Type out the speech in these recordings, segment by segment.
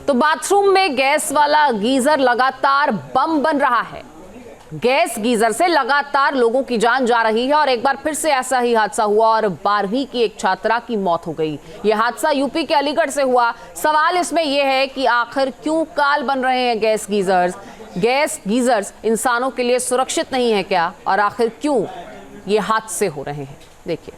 तो बाथरूम में गैस वाला गीजर लगातार बम बन रहा है। गैस गीजर से लगातार लोगों की जान जा रही है और एक बार फिर से ऐसा ही हादसा हुआ और 12वीं की एक छात्रा की मौत हो गई। यह हादसा यूपी के अलीगढ़ से हुआ। सवाल इसमें यह है कि आखिर क्यों काल बन रहे हैं गैस गीजर्स? गैस गीजर्स इंसानों के लिए सुरक्षित नहीं है क्या? और आखिर क्यों ये हादसे हो रहे हैं? देखिए।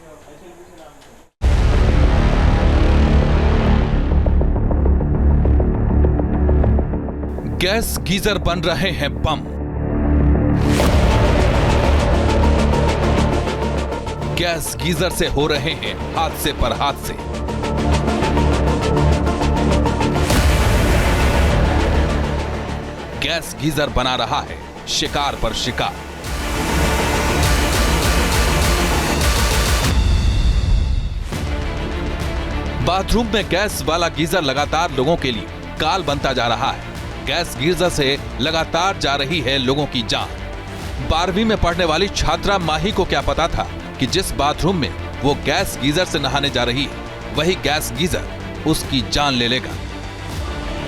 गैस गीजर बन रहे हैं बम। गैस गीजर से हो रहे हैं हादसे पर हादसे। गैस गीजर बना रहा है शिकार पर शिकार। बाथरूम में गैस वाला गीजर लगातार लोगों के लिए काल बनता जा रहा है। गैस गीजर से लगातार जा रही है लोगों की जान। 12वीं में पढ़ने वाली छात्रा माही को क्या पता था कि जिस बाथरूम में वो गैस गीजर से नहाने जा रही है वही गैस गीजर उसकी जान ले लेगा।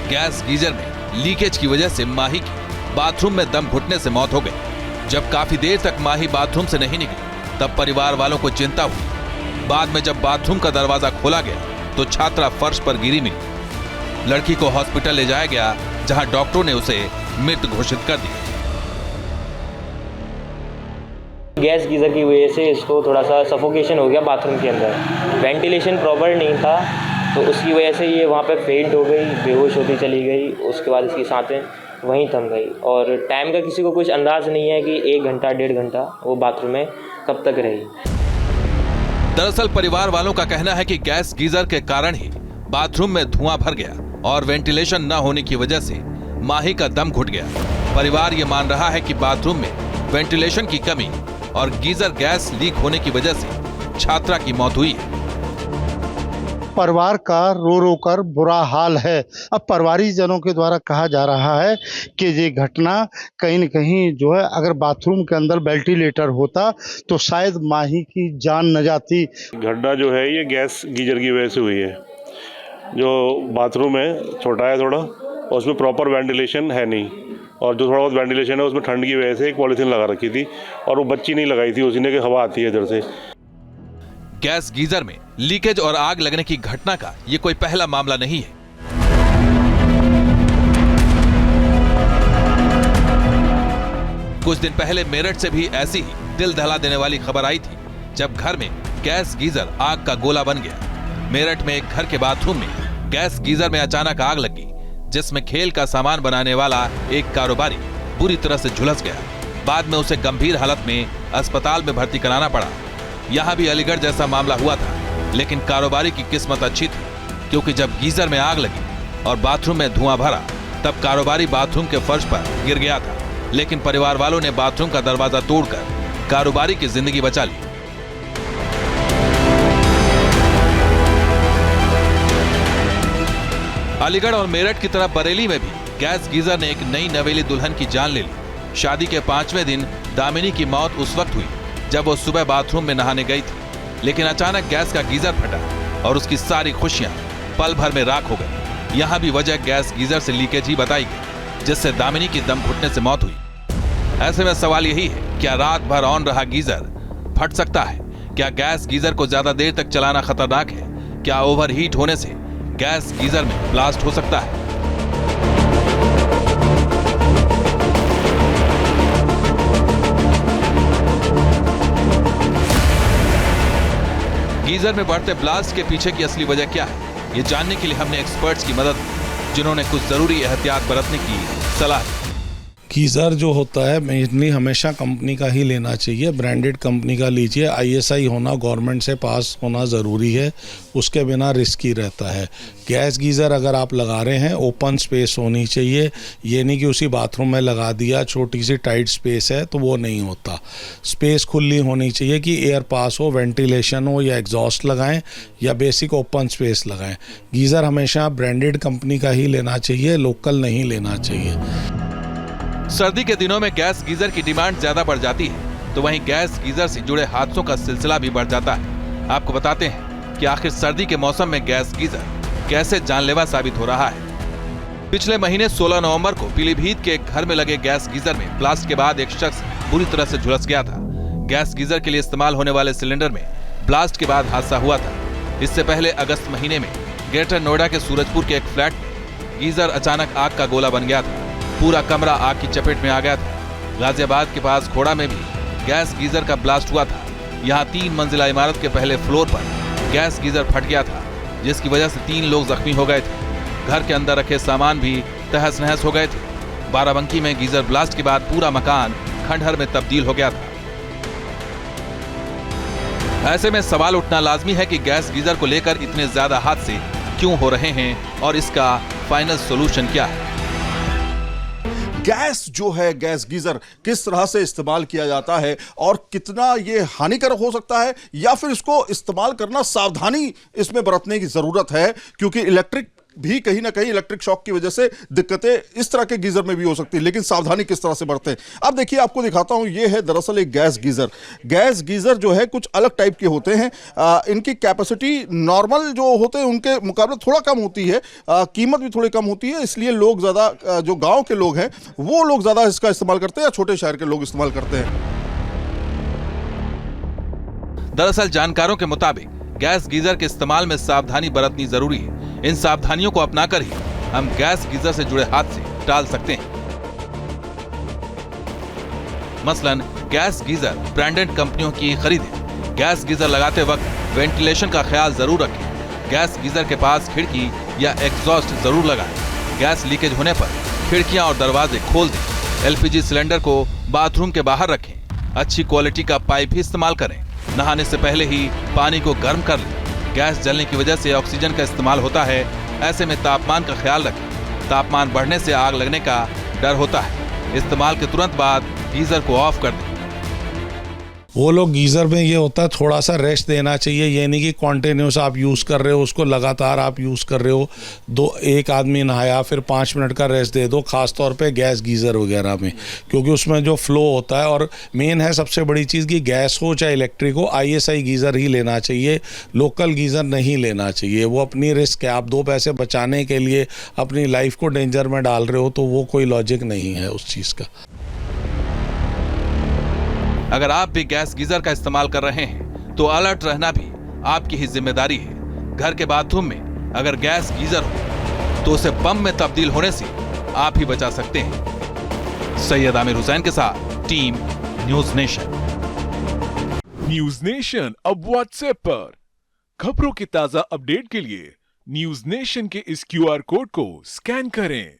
गैस गीजर में लीकेज की वजह से माही की बाथरूम में दम घुटने से मौत हो गई। जब काफी देर तक माही बाथरूम से नहीं निकली तब परिवार वालों को चिंता हुई। बाद में जब बाथरूम का दरवाजा खोला गया तो छात्रा फर्श पर गिरी मिली। लड़की को हॉस्पिटल ले जाया गया जहां डॉक्टरों ने उसे मृत घोषित कर दिया। गैस गीजर की वजह से इसको थोड़ा सा सफोकेशन हो गया बाथरूम के अंदर। वेंटिलेशन प्रॉपर नहीं था तो उसकी वजह से ये वहाँ पे फेंट हो गई, बेहोश होती चली गई। उसके बाद इसकी सांसें वहीं थम गई और टाइम का किसी को कुछ अंदाज नहीं है कि 1 घंटा 1.5 घंटा वो बाथरूम में कब तक रही। दरअसल परिवार वालों का कहना है कि गैस गीजर के कारण ही बाथरूम में धुआं भर गया और वेंटिलेशन न होने की वजह से माही का दम घुट गया। परिवार ये मान रहा है कि बाथरूम में वेंटिलेशन की कमी और गीजर गैस लीक होने की वजह से छात्रा की मौत हुई है। परिवार का रो रो कर बुरा हाल है। अब परिवारीजनों के द्वारा कहा जा रहा है कि ये घटना कहीं न कहीं जो है अगर बाथरूम के अंदर वेंटिलेटर होता तो शायद माही की जान न जाती। घटना जो है ये गैस गीजर की वजह से हुई है। जो बाथरूम है छोटा है थोड़ा और उसमें प्रॉपर वेंटिलेशन है नहीं और जो थोड़ा बहुत वेंटिलेशन है उसमें ठंड की वजह से एक पॉलीथीन लगा रखी थी और वो बच्ची नहीं लगाई थी, उसी ने कि हवा आती है इधर से। गैस गीजर में लीकेज और आग लगने की घटना का ये कोई पहला मामला नहीं है। कुछ दिन पहले मेरठ से भी ऐसी ही दिल दहला देने वाली खबर आई थी जब घर में गैस गीजर आग का गोला बन गया। मेरठ में एक घर के बाथरूम में गैस गीजर में अचानक आग लगी जिसमें खेल का सामान बनाने वाला एक कारोबारी बुरी तरह से झुलस गया। बाद में उसे गंभीर हालत में अस्पताल में भर्ती कराना पड़ा। यहाँ भी अलीगढ़ जैसा मामला हुआ था लेकिन कारोबारी की किस्मत अच्छी थी क्योंकि जब गीजर में आग लगी और बाथरूम में धुआं भरा तब कारोबारी बाथरूम के फर्श पर गिर गया था। लेकिन परिवार वालों ने बाथरूम का दरवाजा तोड़कर कारोबारी की जिंदगी बचा ली। अलीगढ़ और मेरठ की तरह बरेली में भी गैस गीजर ने एक नई नवेली दुल्हन की जान ले ली। शादी के 5वें दिन दामिनी की मौत उस वक्त हुई जब वो सुबह बाथरूम में नहाने गई थी लेकिन अचानक गैस का गीजर फटा और उसकी सारी खुशियां पल भर में राख हो गई। यहाँ भी वजह गैस गीजर से लीकेज ही बताई गई जिससे दामिनी की दम घुटने से मौत हुई। ऐसे में सवाल यही है, क्या रात भर ऑन रहा गीजर फट सकता है? क्या गैस गीजर को ज्यादा देर तक चलाना खतरनाक है? क्या ओवरहीट होने से गैस गीजर में ब्लास्ट हो सकता है? गीजर में बढ़ते ब्लास्ट के पीछे की असली वजह क्या है, ये जानने के लिए हमने एक्सपर्ट्स की मदद ली जिन्होंने कुछ जरूरी एहतियात बरतने की सलाह दी। गीज़र जो होता है मेनली हमेशा कंपनी का ही लेना चाहिए, ब्रांडेड कंपनी का लीजिए। ISI होना, गवर्नमेंट से पास होना ज़रूरी है, उसके बिना रिस्की रहता है। गैस गीज़र अगर आप लगा रहे हैं ओपन स्पेस होनी चाहिए, ये नहीं कि उसी बाथरूम में लगा दिया, छोटी सी टाइट स्पेस है तो वो नहीं होता। स्पेस खुली होनी चाहिए कि एयर पास हो, वेंटिलेशन हो, या एग्जॉस्ट लगाएं या बेसिक ओपन स्पेस लगाएं। गीज़र हमेशा ब्रांडेड कंपनी का ही लेना चाहिए, लोकल नहीं लेना चाहिए। सर्दी के दिनों में गैस गीजर की डिमांड ज्यादा बढ़ जाती है तो वहीं गैस गीजर से जुड़े हादसों का सिलसिला भी बढ़ जाता है। आपको बताते हैं कि आखिर सर्दी के मौसम में गैस गीजर कैसे जानलेवा साबित हो रहा है। पिछले महीने 16 नवंबर को पीलीभीत के एक घर में लगे गैस गीजर में ब्लास्ट के बाद एक शख्स बुरी तरह से झुलस गया था। गैस गीजर के लिए इस्तेमाल होने वाले सिलेंडर में ब्लास्ट के बाद हादसा हुआ था। इससे पहले अगस्त महीने में ग्रेटर नोएडा के सूरजपुर के एक फ्लैट में गीजर अचानक आग का गोला बन गया था। पूरा कमरा आग की चपेट में आ गया था। गाजियाबाद के पास खोड़ा में भी गैस गीजर का ब्लास्ट हुआ था। यहाँ 3 मंजिला इमारत के पहले फ्लोर पर गैस गीजर फट गया था, जिसकी वजह से 3 लोग जख्मी हो गए थे। घर के अंदर रखे सामान भी तहस नहस हो गए थे। बाराबंकी में गीजर ब्लास्ट के बाद पूरा मकान खंडहर में तब्दील हो गया था। ऐसे में सवाल उठना लाजमी है कि गैस गीजर को लेकर इतने ज्यादा हादसे क्यों हो रहे हैं और इसका फाइनल सॉल्यूशन क्या है। गैस जो है, गैस गीजर किस तरह से इस्तेमाल किया जाता है और कितना ये हानिकारक हो सकता है, या फिर इसको इस्तेमाल करना सावधानी इसमें बरतने की जरूरत है, क्योंकि इलेक्ट्रिक भी कहीं ना कहीं इलेक्ट्रिक शॉक की वजह से दिक्कतें इस तरह के गीजर में भी हो सकती है, लेकिन सावधानी किस तरह से बरतें। अब देखिए, आपको दिखाता हूं, ये है दरअसल एक गैस गीजर। गैस गीजर जो है कुछ अलग टाइप के होते हैं। इनकी कैपेसिटी नॉर्मल जो होते हैं उनके मुकाबले थोड़ा कम होती है, कीमत भी थोड़ी कम होती है, इसलिए लोग ज़्यादा जो गाँव के लोग हैं वो लोग ज़्यादा इसका इस्तेमाल करते हैं या छोटे शहर के लोग इस्तेमाल करते हैं। दरअसल जानकारों के मुताबिक गैस गीजर के इस्तेमाल में सावधानी बरतनी जरूरी है। इन सावधानियों को अपनाकर ही हम गैस गीजर से जुड़े हादसे टाल सकते हैं। मसलन गैस गीजर ब्रांडेड कंपनियों की खरीदें। गैस गीजर लगाते वक्त वेंटिलेशन का ख्याल जरूर रखें। गैस गीजर के पास खिड़की या एग्जॉस्ट जरूर लगाएं। गैस लीकेज होने पर खिड़कियां और दरवाजे खोल दें। एलपीजी सिलेंडर को बाथरूम के बाहर रखें। अच्छी क्वालिटी का पाइप भी इस्तेमाल करें। नहाने से पहले ही पानी को गर्म कर लें। गैस जलने की वजह से ऑक्सीजन का इस्तेमाल होता है। ऐसे में तापमान का ख्याल रखें। तापमान बढ़ने से आग लगने का डर होता है। इस्तेमाल के तुरंत बाद गीजर को ऑफ कर दें। वो लोग गीज़र में ये होता है थोड़ा सा रेस्ट देना चाहिए। ये नहीं कि कॉन्टिन्यूस आप यूज़ कर रहे हो, उसको लगातार आप यूज़ कर रहे हो। एक आदमी नहाया फिर 5 मिनट का रेस्ट दे दो, ख़ास तौर पे गैस गीज़र वगैरह में, क्योंकि उसमें जो फ्लो होता है। और मेन है सबसे बड़ी चीज़ कि गैस हो चाहे इलेक्ट्रिक हो, ISI गीज़र ही लेना चाहिए, लोकल गीज़र नहीं लेना चाहिए। वो अपनी रिस्क है, आप 2 पैसे बचाने के लिए अपनी लाइफ को डेंजर में डाल रहे हो, तो वो कोई लॉजिक नहीं है उस चीज़ का। अगर आप भी गैस गीजर का इस्तेमाल कर रहे हैं तो अलर्ट रहना भी आपकी ही जिम्मेदारी है। घर के बाथरूम में अगर गैस गीजर हो तो उसे बम में तब्दील होने से आप ही बचा सकते हैं। सैयद आमिर हुसैन के साथ team news nation. News nation अब व्हाट्सएप पर खबरों की ताजा अपडेट के लिए न्यूज नेशन के इस QR कोड को स्कैन करें।